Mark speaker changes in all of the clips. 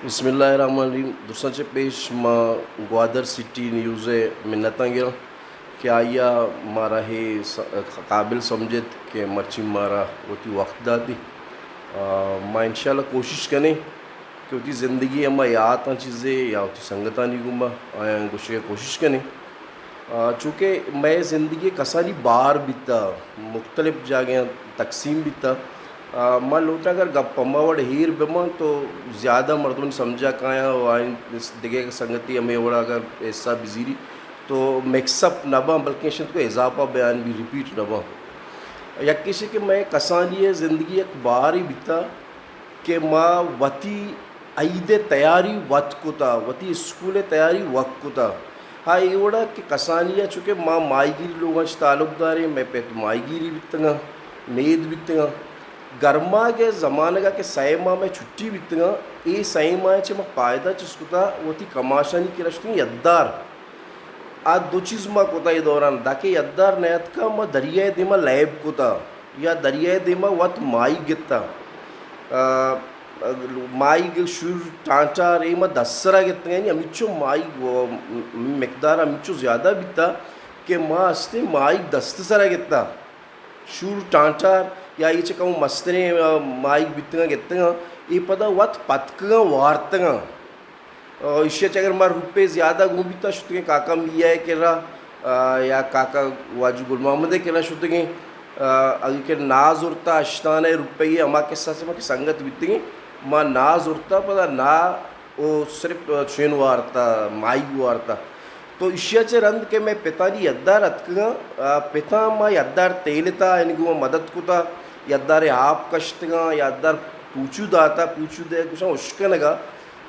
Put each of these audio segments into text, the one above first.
Speaker 1: بسم اللہ الرحمن الرحیم دوسرا چ پیش ما گوادر سٹی نیوز منتاں گیا کہ آیا مارا ہے قابل سمجھت کہ مرچی مارا ہوتی وقت داتی ما انشاءاللہ کوشش کریں کہ ہوتی زندگی اما یاد چیزیں یا ہوتی سنگتانی گما آیا گوشے کوشش کریں چونکہ میں زندگی کسانی بار بیتا مختلف جگہیں تقسیم بیتا ماں لوٹا اگر گپ وڑ ہیر بما تو زیادہ مردوں سمجھا کھایا وائن دگے سنگتی ہمیں وڑا اگر ایسا بزیری تو مکس اپ نبا بلکہ شد کو اضافہ بیان بھی ریپیٹ نبا یا کسی کہ میں کسانی ہے زندگی ایک بار ہی بیتا کہ ماں وتی عید تیاری وقت کو تا وتی اسکول تیاری وقت کو تا ہاں یہ وڑا کہ کسانی ہے چونکہ ماں مائی گیری لوگوں سے تعلق دار ہے میں پہ مائی گیری بیتنگا نید بیتنگا گرما کے زمانے کا کہ سائے ماہ میں چھٹی بیتنگا ای سائے ماہ چھ ماں پائدہ چس کتا وہ تھی کماشانی کی رشتیں یددار آج دو چیز ماں کتا یہ دوران داکہ یددار نیت کا ماں دریائے دیما لیب کتا یا دریائے دیما وقت مائی گتا مائی گل شور ٹانچار ای ماں دسرہ گتا یعنی امیچو مائی مقدار امیچو زیادہ بیتا کہ ماں استے مائی دست سرہ گتا شور ٹانچار یا یہ چکا مستنے مائی بیتنگا گتنگا یہ پدا وقت پتکنگا وارتنگا اسے اگر ماں روپے زیادہ گوں بیتا شتگیں کاکا میاں ہے کہ رہا یا کاکا واجو گل محمد ہے کہ رہا شتگیں اگر کہ ناز ارتا اشتانہ روپے یہ اما کے ساتھ سے ماں کی سنگت بیتنگیں ماں ناز ارتا پدا نا وہ صرف چین وارتا مائی وارتا تو اشیا چے رند کہ میں پتانی یدار اتکگا پتا ما یدار تیلتا انگو مدد کتا یدار آپ کشتگا یدار پوچو داتا پوچو دے کچھ اشکنگا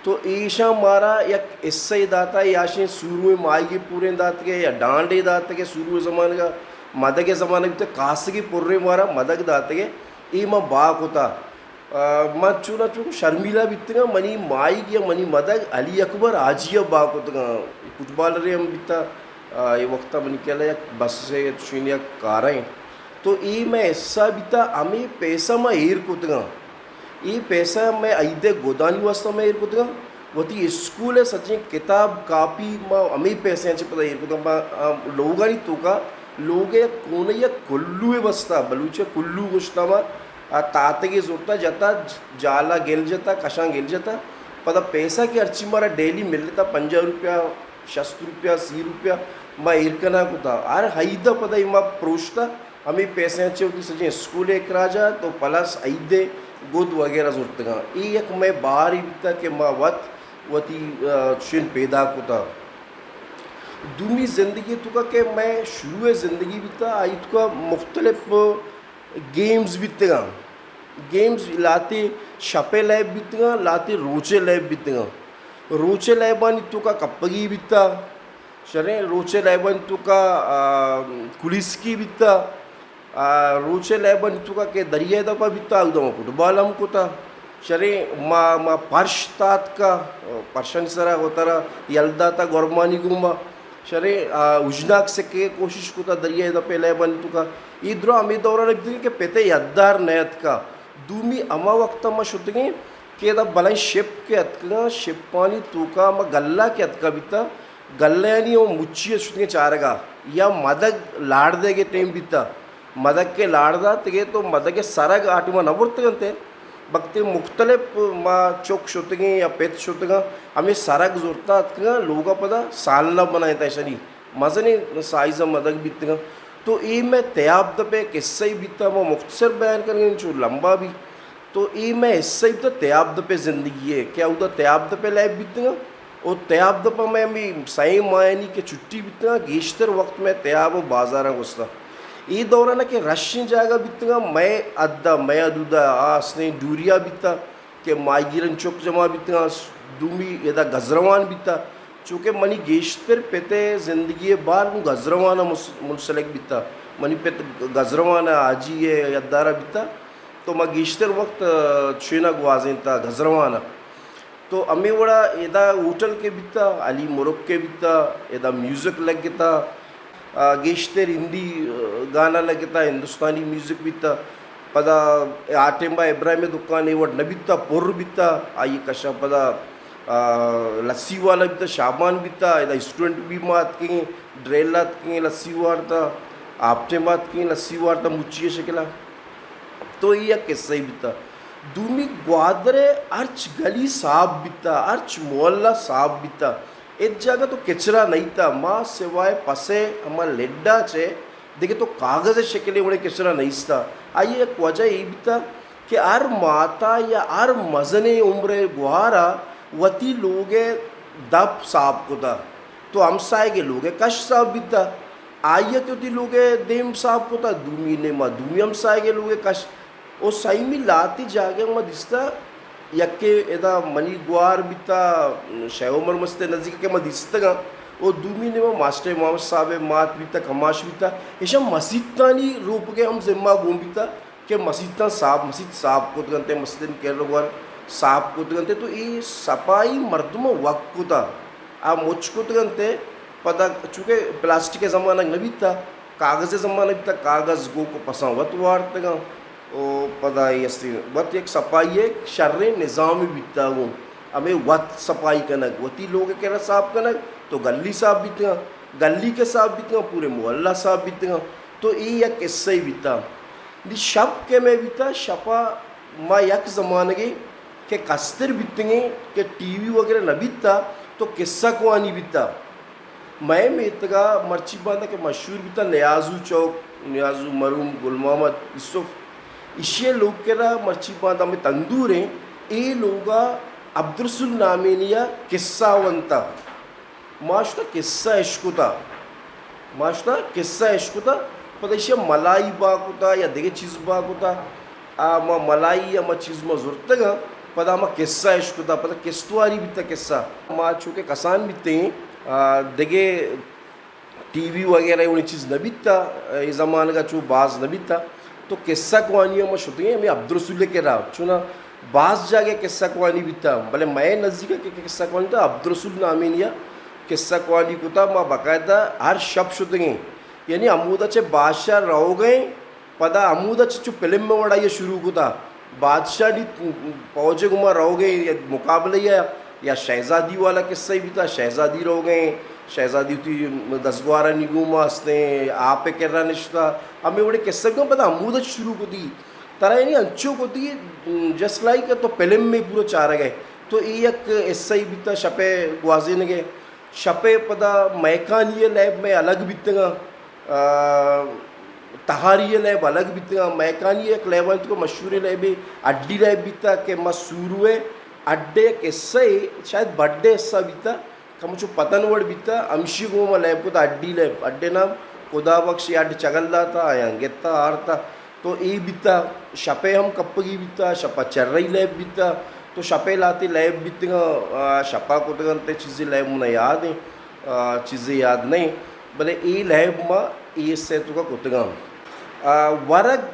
Speaker 1: تو ایشا مارا یک اسے داتا یا شیں سوروے مائی کے پورے دات کے یا ڈانڈے دات کے سوروے زمانے کا مدد کے زمانے کے کاسگی پورے مارا مدد دات کے ای ما باق ہوتا ماں چونا چونکہ شرمیلا بیتنگا منی مائی گیا منی مدد علی اکبر آجیہ باق ہوتا کچھ بالرے ہم بیتا یہ وقتا منی کیا لیا بس سے چینیا کارائیں تو ای میں ایسا بیتا ہمیں پیسہ میں ایر کتگا ای پیسہ میں ایدے گودانی واسطہ میں ایر کتگا وہ تی اسکول ہے سچیں کتاب کاپی میں ہمیں پیسے ہیں پتہ ایر کتگا لوگا نہیں تو کا لوگے کونے یا کلو ہے بستا بلوچے کلو گشتا ماں تاتگی زورتا جاتا جالا گل جاتا کشان گل جاتا پتہ پیسہ کی ارچی مارا ڈیلی مل لیتا 50 روپیہ 60 روپیہ 80 روپیہ ماں ایرکنا کو تھا آر حیدہ پتہ ہی ماں پروشتا ہمیں پیسے اچھے ہوتی سجیں اسکول ایک راجا تو پلس عیدے گود وغیرہ ضرورت گا ای ایک میں باہر ہی بیتا کہ ماں وقت وطی چین پیدا کو تھا دومی زندگی تو کا کہ میں شروع زندگی بیتا آئی تو کا مختلف گیمز بیتے گا گیمز لاتے شپے لیب بیتے گا لاتے روچے لیب بیتے گا روچے لیبانی تو کا کپگی بیتا شریں روچے لیبانی تو کا کلیس کی بیتا روچے لیبانی تو کا کہ دریائے دا پا بیتا اگدہ ما فٹبال ہم کو تا شریں ما پرش تات کا پرشن سرا ہوتا رہا یلدہ تا گورمانی گوما شریں اجناک سکے کوشش کو تا دریائے دا پہ لیبانی تو کا یہ درہ ہمیں دورہ رکھتے ہیں کہ پیتے یدار نیت کا دومی اما وقتا ما شتگیں کہ دا بلائیں شپ کے اتکا شپ پانی تو کا ما گلہ کے اتکا بیتا گلہ یعنی وہ مچی شتگیں چارگا یا مدد لاڑ دے گے ٹیم بیتا مدد کے لاڑ دا تگے تو مدد کے سرگ آٹی ما نبورتے گنتے بکتے مختلف ما چوک شتگیں یا پیت شتگاں ہمیں سرگ زورتا اتکا لوگا پدا سالنا بنائے تا ایسا نہیں مزنی سائزہ مدد بیتے گا تو ای میں تیاب دا پہ قصہ ہی بیتا میں مختصر بیان کریں گے جو لمبا بھی تو ای میں حصہ ہی بیتا تیاب دا پہ زندگی ہے کیا ہوتا تیاب دا پہ لائب بیتے گا اور تیاب دا پہ میں سائیں مائنی کے چھٹی بیتے گا گیشتر وقت میں تیاب و بازارہ گستا ای دورانہ کہ رشن جاگہ بیتے گا میں ادھا میں ادھا آسنے ڈوریا بیتا کہ مائی گیرن چوک جمع بیتے گا دومی ایدہ گزروان بیتا چونکہ منی گیشتر پیتے زندگی بار گزروانہ منسلک بیتا منی پیتے گزروانہ آجی ہے یدارہ بیتا تو میں گیشتر وقت چھینہ گوازیں تا گزروانہ تو امی وڑا ایدہ ہوٹل کے بیتا علی مرک کے بیتا ایدہ میوزک لگ گتا گیشتر ہندی گانا لگتا ہندوستانی میوزک بیتا پدا آٹے با ابراہیم دکان ایوڑ نبیتا پور بیتا آئی کشا پدا लस्सी वाला भी था, शाबान भी था, स्टूडेंट भी मात की ड्रेलात की लस्सी वारता, आपटे मात की लस्सी वारता मुच्ची शकेला. तो ये किस्सा ही बिता दूमी ग्वादरे अर्च गली साफ बिता, अर्च मोहल्ला साफ बिता. एक जगह तो कचरा नहीं था, माँ सिवाय पसे हमारा लेड्डा चे देखे तो कागज़ शक्लें उन्हें कचरा नहीं था. आइए एक वजह ये भी था कि हर माता या हर मजने उम्र गुहारा वती लोगे दब साफ को था, तो हम साए के लोगे कश साफ भी था. आइए तो ती लोगे देम साफ को था, दूमी ने माँ दूमी हम साए के लोगे कश ओ सही में लाती जागे मत दिसता यक्के एदा मनी गुआर बिता शैवमर मस्ते नज़दीक के मत दिसता ओ दूमी ने वो मास्टर मोहम्मद साहब मात बिता कमाश बिता ऐसा मस्जिदानी रूप के हम जिम्मा घूम बिता कि मस्जिद साफ को गंते मस्जिद के लोग साफ को गंते. तो ये सफाई मर्दम वक्त को था आ मुझ को गंते पता चूँकि प्लास्टिक के ज़माना न भी था, कागज़ ज़माना भी था, कागज़ गो को पसंद वत वार तक ओ पता ये वत एक सफाई एक शर्र निज़ाम बिता हूँ हमें वत सफाई कनक वती लोग कह साफ कनक तो गली साफ बीतेगा, गली के साफ बीतेगा, पूरे मोहल्ला साफ बीतेगा. तो ये एक किस्सा ही बीता शब के में बीता शपा माँ यक ज़माने के कस्तर बीतेंगे कि टीवी वगैरह न बीता तो किस्सा को आनी बीता. मैं मेतगा मर्ची बांधा के मशहूर बीता नियाजू चौक, नियाजू मरूम गुल मोहम्मद यूसुफ इशे लोग के रा मर्ची बांधा में तंदूर हैं ये लोगा अब्दुल नामिनिया किस्सा वंता माशता किस्सा इश्कुता माशता किस्सा इश्कुता पता इशे मलाई बाकुता या देखे चीज़ बाकुता मा मलाई या मा चीज़ मा ज़रूरतगा पता मा किस्सा इश्कुता पता किस्तवारी बीता किस्सा मा चूँकि कसान बीते देखे टीवी वगैरह उन्हें चीज़ न बीता ये ज़माने का चू बाज न बीता तो किस्सा कहानियों में शुद्ध मैं अब्दुल के रहा चुना बास जाके किस्सा कहानी भी था भले मैं नज़दीक के किस्सा कहानी था अब्दुल नामीनिया किस्सा कहानी को था माँ बाकायदा हर शब्द शुद्ध गए यानी अमूदाचे बादशाह रहो गए पदा अमूदाचे जो फिल्म में वड़ा ये शुरू को था बादशाह नी पौजे गुमा रहो गए या मुकाबले या शहजादी वाला किस्सा ही भी था. शहजादी रहो गए शहजादी थी 10-12 निगुमा हंसते आप कह रहा निश्ता हमें बड़े किस्से क्यों पता अमूद शुरू को दी तरह यानी अंचों को दी जस्ट लाइक तो फिल्म में पूरा चार गए. तो ये एक ऐसा ही बीता शपे ग्वाजिन गए शपे पता मैकानिय लैब में अलग बीतेगा तहारी लैब अलग बीतेगा. मैकानी एक लैब तो मशहूर लैब अड्डी लैब बीता के मशहूर है अड्डे किस्सा शायद बर्थडे हिस्सा बीता कमुचु पतनवड़ बीता अंशी गोमा लैब को अड्डी लैब अड्डे नाम खुदा बख्शी अड्ड चगल्ला था गेता आरता. तो ये बीता शपे हम कप्पगी बीता शपा चर्रई लैब बीता तो शपे लाते लैब बीतेगा शपा को तो चीज़ें लैब मुझे याद है चीज़ें याद नहीं भले ये लैब माँ ये से तो का कुतगा वरग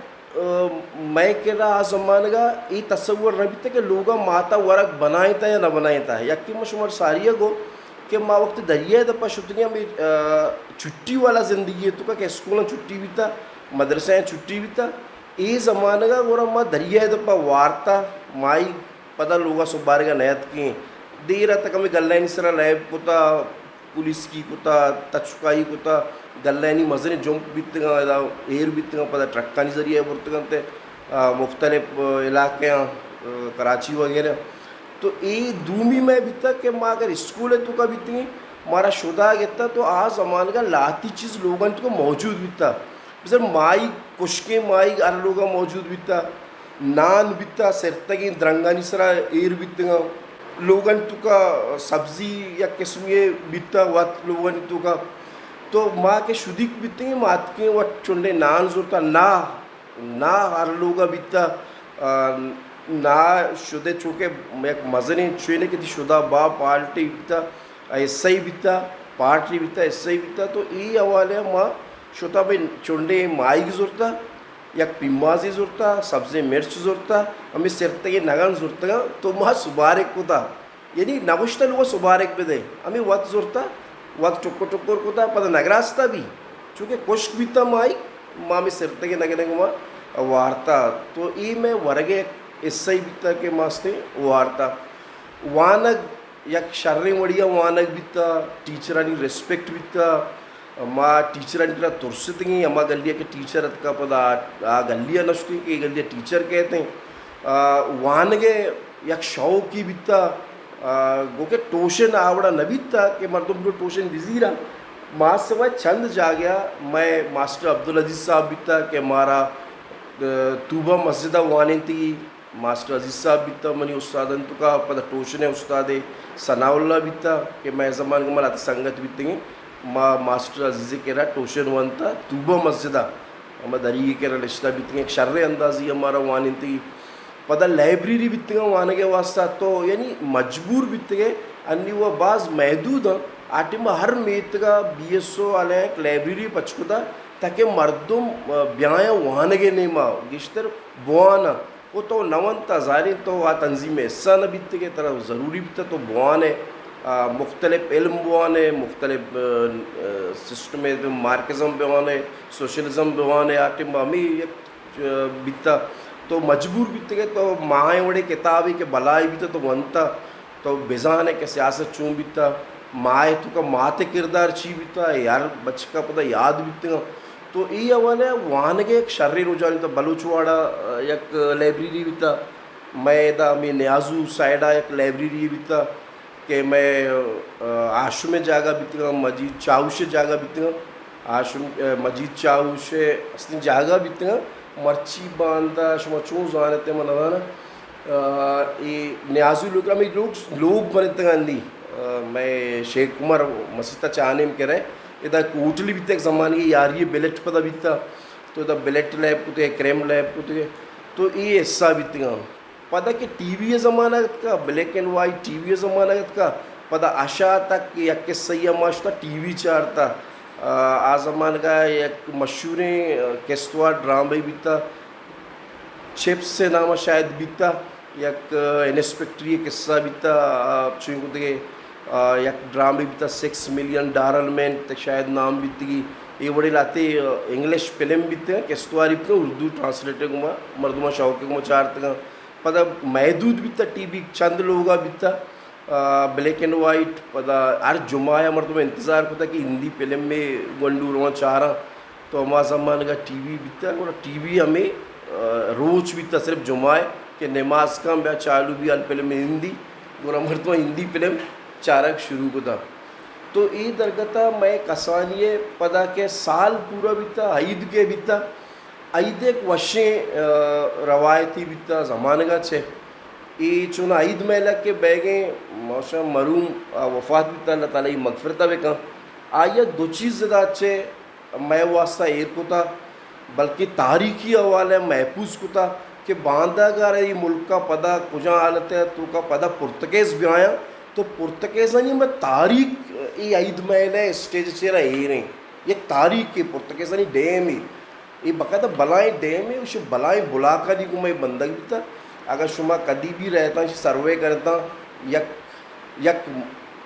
Speaker 1: मैं कह रहा ज़माने का ये तस्वुर नहीं बीता कि लोग माता वरग बनाए था या न बनाए था यकी मशुमार सारिया को कि माँ वक्त दरिया दपा शुद्धियाँ में छुट्टी वाला ज़िंदगी है तो क्या स्कूल छुट्टी भी था मदरसा छुट्टी भी था ये ज़माने का गोरा माँ दरिया दपा वार्ता माई पता लोग सुबारे का नयत की देर तक हमें गल्ला सरा लैब कुता पुलिस की कुता तचुकाई कुता गल्ला मजने जोंक बीतगा एयर बीतगा पता ट्रक्का जरिए बुरतगंते मुख्तलिफ इलाके कराची वगैरह. तो ये दूमी में बीता कि माँ अगर स्कूल है तो का बीती मारा शुदा गेता तो आज ज़मान का लाती चीज़ लोगों को मौजूद बीता सर माई कुशके माई हर लोग मौजूद बीता नान बीता सरतगी द्रंगानी सरा एयर बीतगा लोगन तो का सब्जी या किस्म ये बीता वत लोगन तो का तो माँ के शुद्धिक बीतेंगे मात के वट चुनने नान जोरता ना हर लोग बीता ना शुदे चूँकि एक मजने छुने की थी शुदा बा पार्टी बीता ऐसा ही बीता पार्टी बीता ऐसा ही बीता. तो ये हवाले माँ शुदा भाई चुंडे माई की ज़रूरता या पिम्बाजी ज़रूरता सब्ज़ी मिर्च ज़रूरता हमें सिरते के नगन ज़रूरता तो माँ सुबारेक को था यानी नगुश्ता लोग सुबारेक पे दे हमें वक्त ज़रूरता वक्त टुक्कर को था पता नगरास्ता भी चूँकि कुश्क बीता माई माँ में सिरते के नगने को माँ वार्ता. तो ये मैं वर्गे ऐसा ही बीता के मास्ते वार्ता वानग एक शर्रे वडिया वानक बित्ता टीचरांनी रेस्पेक्ट बित्ता मा टीचरांनी तुरसतगी अम्मा गलिया के टीचर का पदा आ गलिया नष्टी के गलिया टीचर कहते हैं वानगे एक शौक की बित्ता गोके टोशन आवड़ा न बित्ता के मर्दों को टोशन बिजी रहा माँ से मैं चंद जा गया मैं मास्टर अब्दुल अजीज़ साहब बित्ता के मारा तूबा मस्जिदा वाने थी मास्टर अजीज़ साहब बित्ता मनी उस्तादन तो का पता टोशन है उस्ताद सनाउल्ला बित्ता के मैं ज़मान के मला संगत बित्तेंगे माँ मास्टर अजीज़ के रहा टोशन वन था तूबा मस्जिदा हम दरी के रहा लिस्टा बित्तेंगे एक शर्रे अंदाज़ी हमारा वाने थी पता लाइब्रेरी बित्तेंगे वाने के वास्ता तो यानी मजबूर बित्तेंगे अन्नी वो बाज़ महदूद आटे में हर मेत का BSO वाले एक लाइब्रेरी पचकुता ताकि मर्दों ब्याया वाने के नहीं माँ गिश्तर बुआना वो तो नवन तजारी तो आ तंजीम हिस्सा न बीतते के तरह ज़रूरी बीतता तो बुआन है मुख्तलिफ इल्म बुआन है मुख्तलिफ सिस्टम है मार्कज़म बुआन है सोशलिज़म बुआन है आटे में एक बीतता तो मजबूर बीतते के तो माए वड़े किताबी के बलाई बीता तो वनता तो बेजान है कि सियासत चूँ बीतता माए तो का माते किरदार ची बीता यार बच्चे का पता याद बीतते तो ये अवाने वानगे एक शर्री रोजानी तो बलूचवाड़ा एक लाइब्रेरी बीता मैं दा मैं न्याजू साइडा एक लाइब्रेरी बीता कि मैं आशु में जागा बीतगा मजीद चाउशे जागा बीतगा आशु मजीद चाउशे असली जागा बीतगा मर्ची बांधा शुमा चूँ जाने ते मनाना ये न्याजू लोग बनते अंदी मैं शेख उमर मस्जिद चाहने में कह रहे इधर कोटली बीते एक ज़माने की यार ये बेलेट पता बीता तो इधर बेलेट लैब कुते क्रेम लैब कुते तो ये हिस्सा बीतेगा पता कि टीवी है ज़माना का ब्लैक एंड वाइट टीवी है ज़माना का पता आशा तक या के सही माश था टीवी चारता आ ज़मान का एक मशहूर किस्तवा ड्रामा बीता चिप्स से नाम शायद बीता एक इंस्पेक्टरी किस्सा बीता चुन कुते एक ड्रामे बीता $6 million में तो शायद नाम बीती ये बड़े लाते इंग्लिश फिल्म बीते किस्तवारी बीते उर्दू ट्रांसलेटर को मर्दुमा शौक को चारते का पता महदूद बीता टीवी चंद लोग बीता ब्लैक एंड वाइट पता हर जुमाया मर्दुमा इंतज़ार होता कि हिंदी फिल्म में गंडूर वहाँ चारा तो हमारा ज़मान का टीवी बीता और टीवी हमें रोज बीता सिर्फ जुमाए कि नमाज का ब्याह चालू भी अन फिल्म में हिंदी और मर्दुमा हिंदी फिल्म चारक शुरू को था तो ये दरगता मैं कसानिए पदा के साल पूरा बीता ईद के बीता ईद एक वशे रवायती बीता ज़माने का छे ये चुना ईद मेला के बैगे मौसम मरूम वफात बीता अल्लाह ताला की मगफरता बेका आया दो चीज़ ज़्यादा अच्छे मैं वास्ता एर को था बल्कि तारीखी हवाले महफूज को था कि बांधा गार ये मुल्क का पदा कुजा हालत है तो का पदा पुर्तगेज़ भी आया तो पुर्तगेज़ानी में तारीख ये ईद महल है स्टेज से रहा ये नहीं ये तारीख के पुर्तगेज़ानी डैम ही ये बकायदा बलाएँ डैम है उसे बलाएँ बुला कर को मैं बंदा भी था अगर शुमा कभी भी रहता इसे सर्वे करता यक यक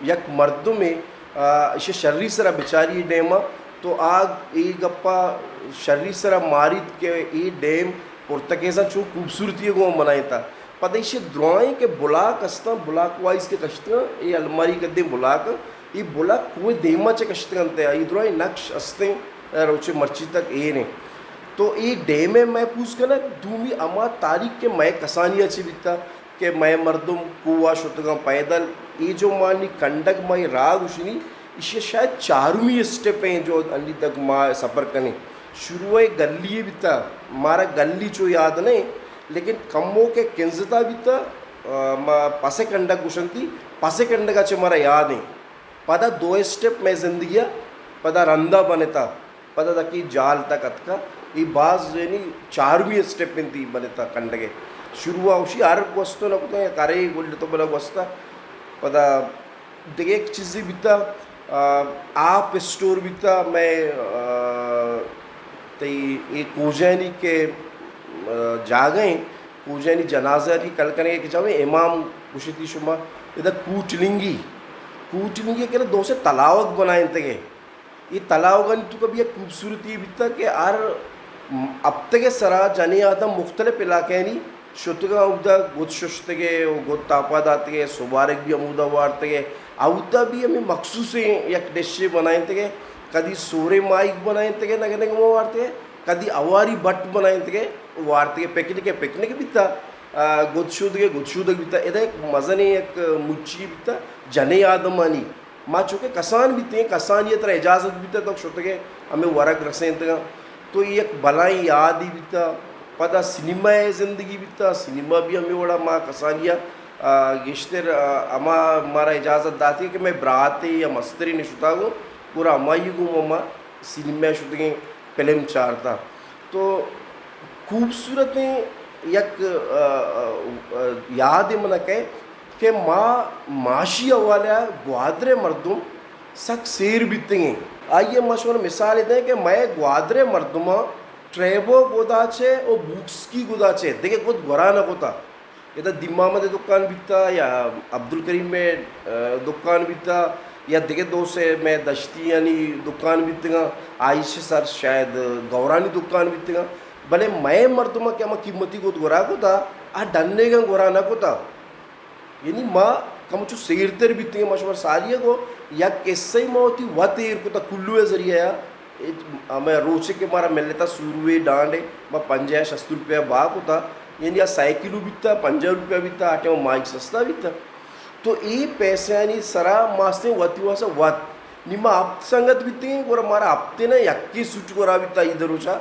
Speaker 1: यक मर्दों में इसे शर्री सरा बेचारी डैम तो आग ये गप्पा शर्री सरा मारित के ये डैम पुर्तगेज़ा चूँ खूबसूरती को मनाए था पता इसे द्रोएं के बुलाक अस्ता बुलाक वाइज के कश्ता ये अलमारी कदे बुलाक ये बुलाक कोई देमा चे कश्ते करते हैं ये द्रोएं नक्श अस्ते रोचे मर्ची तक ये नहीं तो ये डे में मैं पूछ कर ना दूमी अमा तारीख के मैं कसानी अच्छी बीता कि मैं मर्दुम कुआ शुतगा पैदल ये जो मानी कंडक माई राग उशनी इसे शायद 4वीं स्टेप हैं जो अली तक माँ सफ़र करने शुरू है गली बीता मारा गली जो याद नहीं लेकिन कमो के किंजता बीता पासे कंडक कुशंती पासे कंडक अच्छे मारा याद नहीं पता 2 स्टेप मैं जिंदगी पता रंदा बने था पता था कि जाल तक अतका ये बाज यानी 4वीं स्टेप में थी बने था कंडके शुरू उसी हर वस्तु ना कुछ करे बोल तो बड़ा वस्ता पता देखिए एक चीज़ बीता आप स्टोर बीता मैं तो ये कोजैनी के जागें कोजैनी जनाजा की कल करेंगे कि चाहे इमाम कुशती शुमा इधर कूटलिंगी के ना 2 से तलावक बनाए थे ये तलावगन तो कभी एक खूबसूरती बीता कि हर अब तक सरा जाने आता मुख्तलिफ इलाके नहीं Şotuga avda got şoştege o got tapadatge sobarek bi amuda vartege avda bi ami maksus yak deşe बनाएंगे कदी सोरे माइक बनाएंगे नगे नगे मो वार्ते कदी अवारी बट बनाएंगे वार्ते पिकनिक बिता गोदशुदगे बिता इधर एक मजने एक मुच्ची बिता जने यादमानी माँ चुके कसान बिते कसान ये तरह इजाज़त बिता तो शोतगे हमें वरक रसेंगे तो ये एक बलाई याद ही बिता पता सिनेमा है ज़िंदगी बिता सिनेमा भी हमें बड़ा माँ कसानिया गिश्तर अमा हमारा इजाज़त दाती है कि मैं बराते या मस्तरी नहीं शुता हूँ पूरा अमाई को मम्मा सिनेमा शुद्ध फिल्म चारता तो खूबसूरत यक याद मन कहे कि माँ माशी वाला ग्वादरे मर्दुम सक शेर बीतेंगे आइए मशहूर मिसाल दें कि मैं ग्वादरे मर्दुमा ट्रेबो गोदाचे और बुक्स की गोदाचे देखिए खुद गोरा न होता ये तो दिम्मा में दुकान बिकता या अब्दुल करीम में दुकान बिकता या देखे दोस्त से मैं दश्ती यानी दुकान बिकतेगा आयशे सर शायद गौरानी दुकान बिकतेगा भले मैं मर्दुमा क्या मैं कीमती को गोरा को था आ डन्ने का गोरा न को था यानी माँ कम चु सेरतेर बिकतेंगे मशहूर सारिया को या कैसे माँ होती वह तेर को था कुल्लू जरिया मैं रोचे के मारा मिल लेता सुरुए डांडे मैं 50-60 रुपया बाग होता यानी साइकिल बिकता 50 रुपया बिकता आटे में माइक सस्ता बिकता तो ये पैसे यानी सरा मास्ते वती वासा वत निम्मा आप संगत बिकते और हमारा हफ्ते ना यक्की सूट को बिकता इधर उचा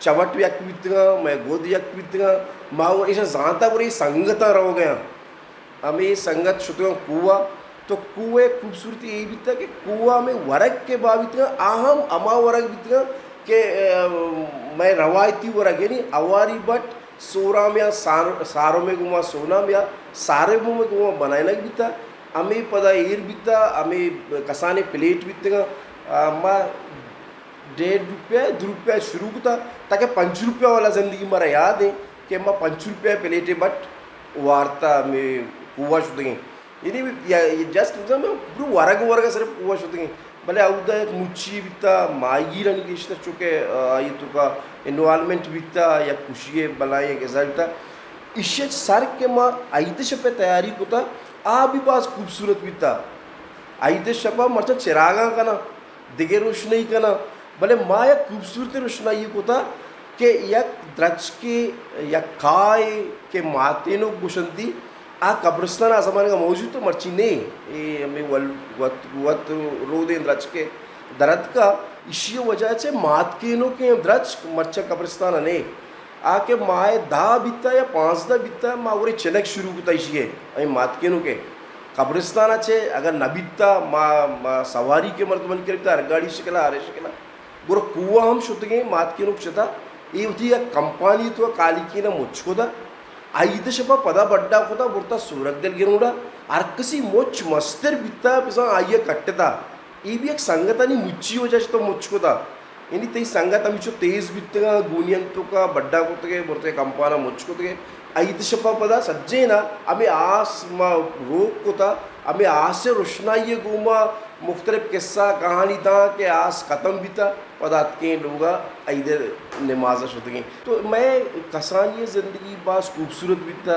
Speaker 1: चवट यक बिकतेगा मैं गोद यक बिकतेगा माँ ऐसा जानता और ये संगता रहो गया हमें ये संगत शुद्ध कुआ तो कुएँ खूबसूरती यही बीतता कि कुआ में वरक के बाबितगा आहम अमा वरक बीतगा कि मैं रवायती वरक यानी अवारी बट सोरा में या सारों में गुमा सोना में या सारे में गुमा बनाना बीता हमें पता ईर बीता हमें कसाने प्लेट बीतेगा माँ 1.5 रुपया 2 रुपया शुरू होता ताकि 5 रुपया वाला ज़िंदगी मेरा याद है कि माँ 5 रुपया प्लेट है बट वार्ता में कुआ शुद्ध ini ya just example bro waraga sare puwa shooting bale auda ek muchi bitta maigi rani gishta chuke itu ka environment bitta ya kushiye balaye ke zalta ishe sar ke ma aide shape tayari kota a bhi paas खूबसूरत bitta aide shapa marcha chiraga kana dige रोशनी kana bale ma ya खूबसूरत रोशनी kota ke yak drach ke ya kai ke माते no गुशंती आ कब्रिस्तान ज़माने का मौजूद तो मर्ची नहीं ये हमें वत रोदे द्रच के दरद का इसी वजह से मात के नो के द्रच मर्चा कब्रिस्तान ने आके माए दा बिता या 5 दा बिता माँ वो चनक शुरू होता इसी है अभी मात के नो के कब्रिस्तान अच्छे अगर न बिता माँ सवारी के मर्द बन कर अरगाड़ी शिकला आरे शिकला गोरा कुआ हम शुद्ध गए मात के नो चता ये होती है कंपनी तो काली की ना मुझको था आईद शपा पदा बड्डा कोता बुरता सूरत दिल गिरूड़ा आर्कसी मोच मस्तर बिता पिसा आये कट्टता ये भी एक संगत नहीं मुच्ची हो जाए तो मुझको था यानी तेरी संगत अमी जो तेज बितगा गुनियन तो का बड्डा कोते के बुरते कंपाना मुझको तो के आईद शपा पदा सज्जे ना अमी आस मा रोक कोता अमी आस से रोशनाई गुमा मुख्तलिफ किस्सा कहानी था कि आस ख़त्म बिता पदात के लोगा इधर नमाज शुद्ध तो मैं कसानी ज़िंदगी बास खूबसूरत बिता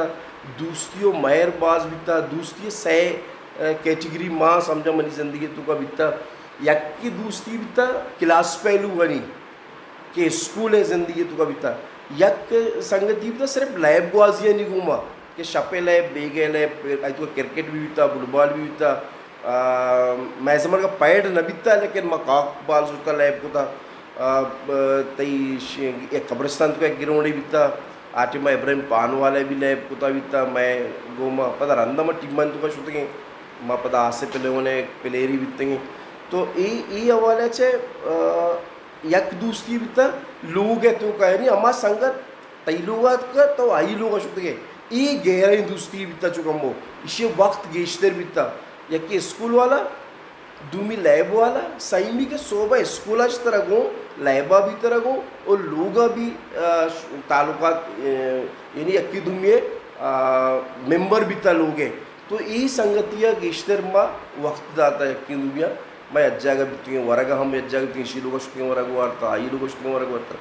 Speaker 1: दोस्तियों महर बाज बिता दोस्ती सै कैटेगरी माँ समझा मनी ज़िंदगी तो का बिता यक की दोस्ती बिता क्लास पहलू बनी कि स्कूल है ज़िंदगी तो का बिता यक संगति बिता सिर्फ लैब गुआजिया नहीं घूमा कि शपे लैब बेगे लैब तो क्रिकेट भी बिता फुटबॉल भी बिता मैं समझ का पैड न बिता लेकिन मकाक बाल सोचता लैब को था तई एक कब्रिस्तान तो एक गिरोड़ी बिता आटे में इब्राहिम पान वाले भी लैब को था बिता मैं गोमा पता रंदा में टीम तो का शूटिंग माँ पता आज से पहले उन्हें प्लेयरी बीतेंगे तो ये हवाले से यक दोस्ती बिता लोग है तो का नहीं हमारा संगत तई लोग का तो आई लोग शूटिंग ये गहरी दोस्ती बिता चुकम्बो इसे वक्त गेश्तर बिता यकी स्कूल वाला दूमी लैब वाला साइमी के सोबा स्कूल आज तरह गो लैबा भी तरह गो और लोगा भी तालुका यानी यकी दूमी मेंबर भी ता लोग हैं तो ये संगतिया गेश्तर माँ वक्त दाता यकी दूमिया मैं अज्जागा भी वरगा हम अज्जागा तीन शी लोग शुक्रिया वरगा वार्ता आई लोग शुक्रिया वरगा वार्ता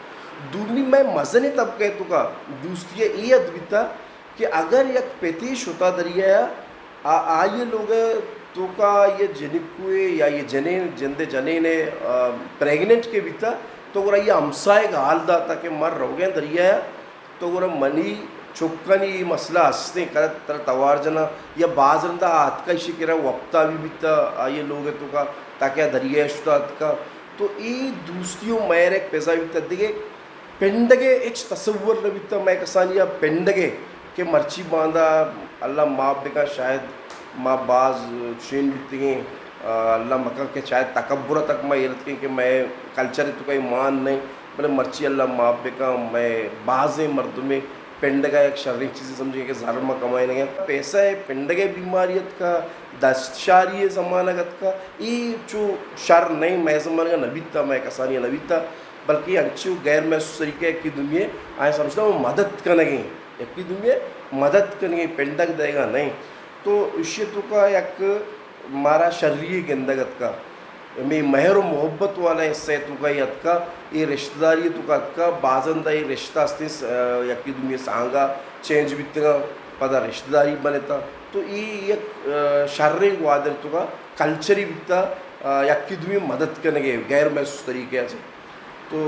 Speaker 1: दुर्मी मैं मजने तब कह तुका दूसरी ये अद्विता कि अगर एक पेतीश होता दरिया आये लोग तो का ये जनिकुए या ये जने जिंदे जने ने प्रेग्नेंट के बीता तो गोरा ये हमसाए का हाल दाता के मर रहोगे दरिया तो गोरा मनी चुक्कनी मसला हंसते कर तर तवार जना या बाजरंदा हाथ का इसी करा वक्ता भी बीता आये लोग तो का ताकि दरिया शुदा का तो ये दूसरियों मैंने पैसा बीता दिखे पेंडगे एक तस्वर बीता मैं कसानिया पेंडगे के मर्ची बांधा अल्लाह माँ बेका शायद माँ बाज शेन बीते अल्लाह मका के शायद तकब्बुर तक मैं ये रखती कि मैं कल्चर तो कहीं मान नहीं मतलब मर्ची अल्लाह माँ बेका मैं बाज़ मर्द में पेंडगा एक शर्री चीज़ें समझे कि ज़ारमा कमाए लगे पैसा है पेंडगे बीमारियत का दस्तारी ज़मानगत का ये जो शर नहीं मैं ज़माने का नबीता मैं कसानी नबीता बल्कि अच्छी गैर महसूस तरीके की दुनिया आए समझता हूँ मदद करेंगे एक की दुनिया मदद करेंगे पेंडक देगा नहीं तो इश्य तो का एक मारा शर्री गंदगत का मैं महर मोहब्बत वाला हिस्सा तो का यद का ये रिश्तेदारी तो का बाजंदा ये रिश्ता यकी दुनिया सांगा चेंज बीतगा पता रिश्तेदारी बनेता तो ये एक शारीरिक वादर तो का कल्चरी बीता यकी दुनिया मदद करने गैर महसूस तरीके से तो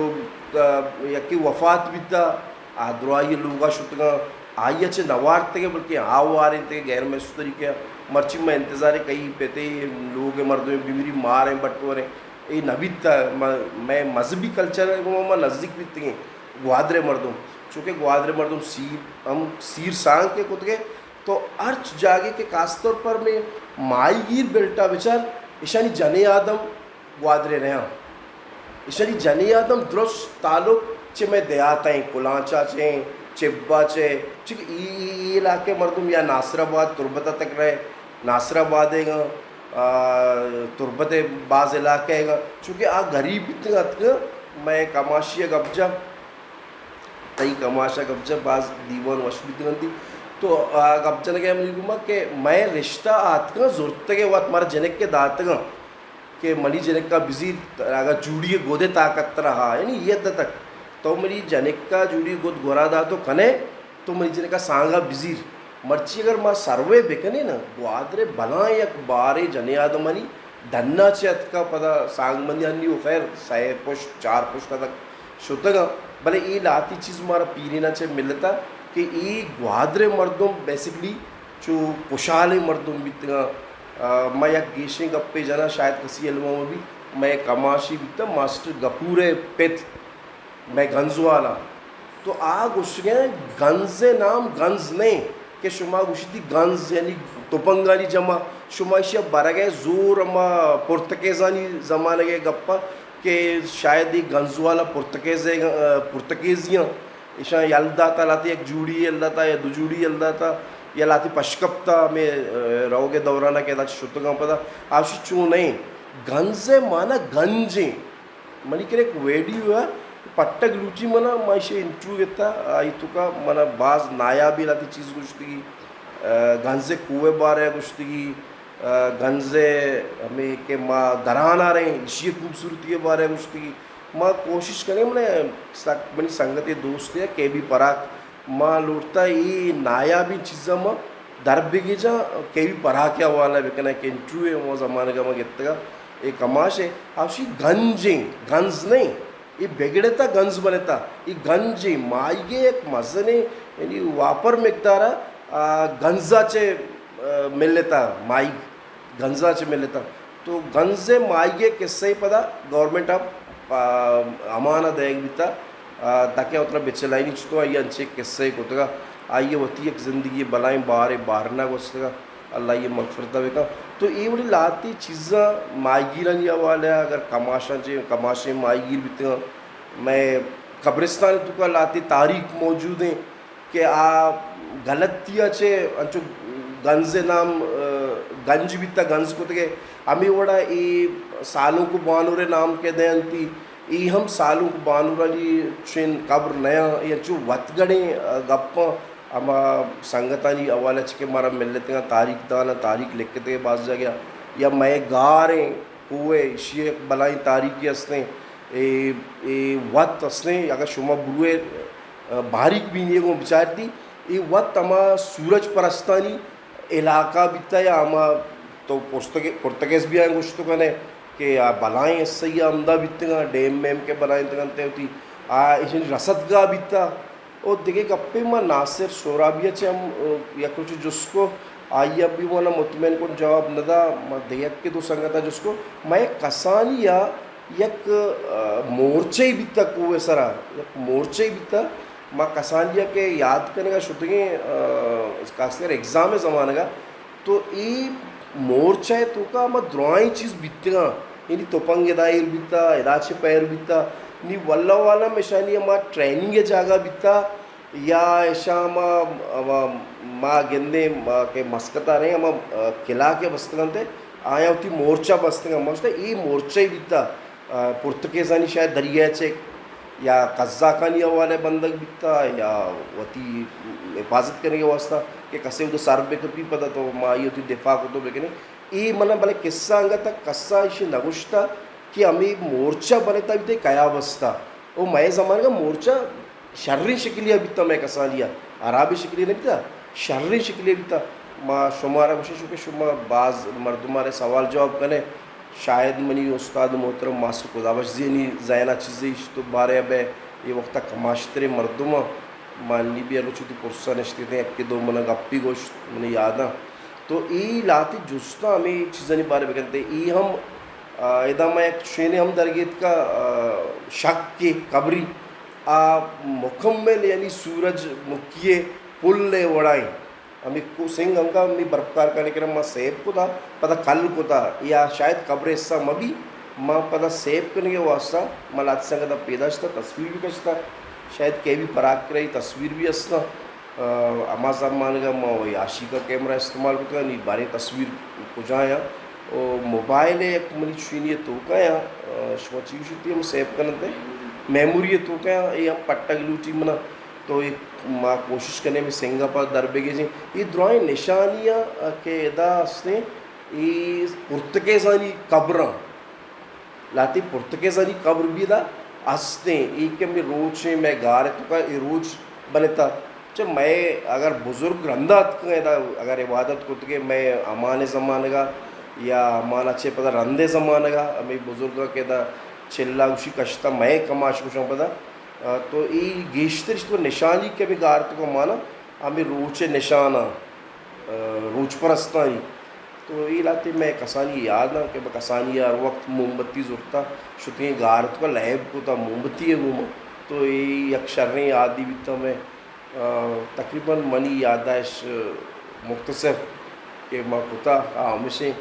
Speaker 1: यकी वफात बीता आद्रवाई लोगा शुतगा आइए चे नवार तक बल्कि आव आ रहे थे गैर महसूस तरीके मर्ची में इंतज़ार कहीं पेते लोग मर्दों में बीमारी मार हैं बटोरे ये नबीता मैं मजहबी कल्चर मैं नज़दीक बीतते हैं ग्वादरे मर्दों चूँकि ग्वादरे मर्दों हम सीर सांग के कुत के तो अर्च जागे के खास तौर पर मैं माईगीर बेल्टा बेचार ईशानी जने आदम ग्वादरे रहा ईशानी जने आदम दुरुस्त ताल्लुक चे मैं देहात हैं कुलांचा चे चिब्बा चे ठीक ये इलाके मर्दुम या नासराबाद तुरबता तक रहे नासराबाद है तुरबत बाज़ इलाके है चूँकि आ गरीब इतना मैं कमाशिया गब्जा तई कमाशा गब्जा बाज़ दीवान वशबित थी तो गब्जा ने क्या मुझे कि मैं रिश्ता आतगा ज़रूरत के वक्त मारा जनक के दातगा कि मनी जनक का बिजी अगर जूड़ी गोदे ताकत रहा यानी ये तक तो मेरी जनक का जूड़ी गोद गोरा दा तो कने तो मेरी जनक का सांगा बिजीर मर्ची अगर माँ सर्वे बेकने ना ग्वादरे बना एक बारे जने आदमनी धन्ना चेत का पता सांग मंदी अन्नी वो खैर सै पुष्ट 4 पुष्ट तक शुतगा भले ये लाती चीज़ हमारा पीने ना चे मिलता कि ये ग्वादरे मर्दों बेसिकली जो कुशाले मर्दों बीतगा मैं एक गेशे गप्पे जना शायद किसी एल्बम में भी मैं कमाशी बीता मास्टर गपूरे पेथ मैं गंज वाला तो आग उसके गंजे नाम गंज नहीं कि शुमा गुश्ती गंज यानी तुपंगानी जमा शुमाइशिया बरगे जोर अमा पुर्तकेज़ानी ज़माने के गप्पा कि शायद ये गंज वाला पुर्तकेज़ियाँ ईशा यलदाता लाती एक जूड़ी यलदाता या दो जूड़ी यलदाता या लाती पशकप्ता में रहोगे दौराना के दाच शुतगा पता आशी चू नहीं गंजे माना गंजे मनी के एक वेडी हुआ पट्टक लुची मना माशे इंटरव्यू घेता आई तुका मना बाज नायाबी लाती चीज़ गुश्ती गंजे कुएं बारे गुश्ती गंजे हमें के माँ दरान आ रहे हैं इसी खूबसूरती के बारे गुश्ती माँ कोशिश करें मैंने मनी संगत दोस्त है के भी पराक माँ लुटता ये नायाबी चीज़ा माँ दरबिगी जा के भी परा क्या वाला बेकना के इंटरव्यू है वो ज़माने का मैं घेता एक कमाश है आपसी गंजे गंज नहीं ये बेगड़ता गंज बनेता ये गंजी माईगे एक मजने यानी वापर मिकदारा गंजाचे मिल लेता माई गंजाचे मिल लेता तो गंजे माईगे किससे ही पता गवर्नमेंट अब अमाना देख बीता ताकि उतना बेचलाई नहीं तो आइए अच्छे किससे कोतगा आइए होती एक ज़िंदगी बनाए बारना कोसगा अल्लाह ये मगफरता बेका तो ये बड़ी लाती चीज़ा माईगीर वाले अगर कमाशे माईगीर बीते मैं कब्रिस्तान तुका लाती तारीख मौजूद है कि आ गलतिया चे अंचो गंजे नाम गंज बीता गंज को तके अमी वड़ा ये सालों को बानूरे नाम के दयांती ये हम सालों को बानूराली ट्रेन कब्र नया ये जो वतगड़े गप्पा अमा संगतानी अवाला के मारा मिल लेते हैं तारीख दाना तारीख लिख के बाज जा गया या मैं गा रहे कुएँ शेख बलाई तारीख हंसते وقت اسنے اگر شما بروے باریک بینی کو بچار دی یہ وقت اما سورج پرستانی علاقہ بیتا یا اما تو پرتگیز بھی آئیں گوشتو کنے کہ بلائیں اس سے یہ عمدہ بیتنگا ڈیم میم کے بلائیں تگنتے ہوتی اس رسد گاہ بیتا اور دیکھے گپے ما ناصر سورابیہ چھے ہم یا کچھ جس کو آئی اب بھی وانا مطمئن کن جواب ندا ما دیت کے دو سنگتا جس کو ما ایک کسانی یا یک مورچہ ہی بیتا کوئے سرا یک مورچہ ہی بیتا ما کسانی یا کہ یاد کرنے گا شتگیں اس کاسلر ایگزام ہے زمانے گا تو ای مورچہ ہے تو کا ما درائیں چیز بیتے گا یعنی توپنگ دائر بیتا اداچے پیر بیتا نی واللہ والا میشانی ما ٹریننگ جاگا بیتا یا ایشا ما گندے کہ مسکتا رہے ہم قلعہ کے بستگان تھے آیا ہوتی مورچہ بستگان مجھتا ہے یہ مورچہ ہی بیتا پرتگیزانی شاید دریائے چیک یا قزاقانی حوالے بندگ بیتا یا وتی حفاظت کرنے کے واسطہ کہ کسے ادھر سر بے کپی پتا تو ما آئی ہوتی دفاع کو تو بکنے ای منا بلے قصہ آنگا تا قصہ ایشی نگوشتا کہ ہمیں مورچہ بنتا بیتا کیا بستا وہ میں زمانے کا مورچہ شرری شکلیہ بیتا میں کسانیہ عرابی شکلیہ نہیں بیتا شرری شکلیہ بیتا ما شمارا کوشش ہو کہ شما بعض مردمارے سوال جواب کرنے شاید منی استاد محترم ماسٹر قدابش زینی زینہ چیزیں تو بارے اب یہ وقتا کماشتر مردمہ مانی بھی ارو چھوٹی پرسا نشتے تھے ایک کے دو منہ گپی گوشت منی یادا تو ای لاتی جستا ہمیں چیزیں بارے بکنتے ای ہم ادا میں ایک شینے ہم درگیت کا شک کے قبری مکمل یعنی سورج مکیے پل لے وڑائیں ہمیں کو سنگ ہم کا ہمیں برپکار کرنے کے ماں سیب کو تھا پتہ کل کو تھا یا شاید قبر حصہ مبی ماں پتہ سیب کرنے کے واسطہ ماں لاتی سنگا تھا پیداشتا تصویر بھی کشتا شاید کہ بھی پراک کرائی تصویر بھی اسنا اما صاحب مانے گا ماں وہی عاشی کا کیمرہ استعمال کرتا نہیں بارے تصویر کو جایا موبائل ایک منی چینی تو کیا شما چیز ہوتی ہے ہم سیب کرنے تھے میموری تو کیا یہ ہم پٹا گلوٹی منا تو ایک ماں کوشش کرنے میں سنگا پا دربے گے جی یہ درائیں نشانیاں کہ ادا اسنے یہ پرتگیزانی قبران لاتی پرتگیزانی قبر بھی دا اسنے ایک کہ میں روچیں میں گارے تو کا یہ روچ بنتا چاہ میں اگر بزرگ رندات کا اگر عبادت کو تو کہ میں امان زمانے گا یا امان اچھے پتا رندے زمانے گا ہمیں بزرگا کہ دا چلا اسی کشتا میں کماش کچھ پتا تو یہ گیشتر تو نشانی کے بھی گارت کو مانا ہمیں روچ نشانہ روچ پرستانی تو یہ لاتے میں کسانی یاد نہ کہ میں کسانی ہر وقت موم بتی ضرورتا شتیں گارت کا لہب کو تا موم بتی ہے وہ تو یہ یک شریں یادی بھی تا میں تقریباً منی یادائش مختصر کہ ماں کتا ہمیشہ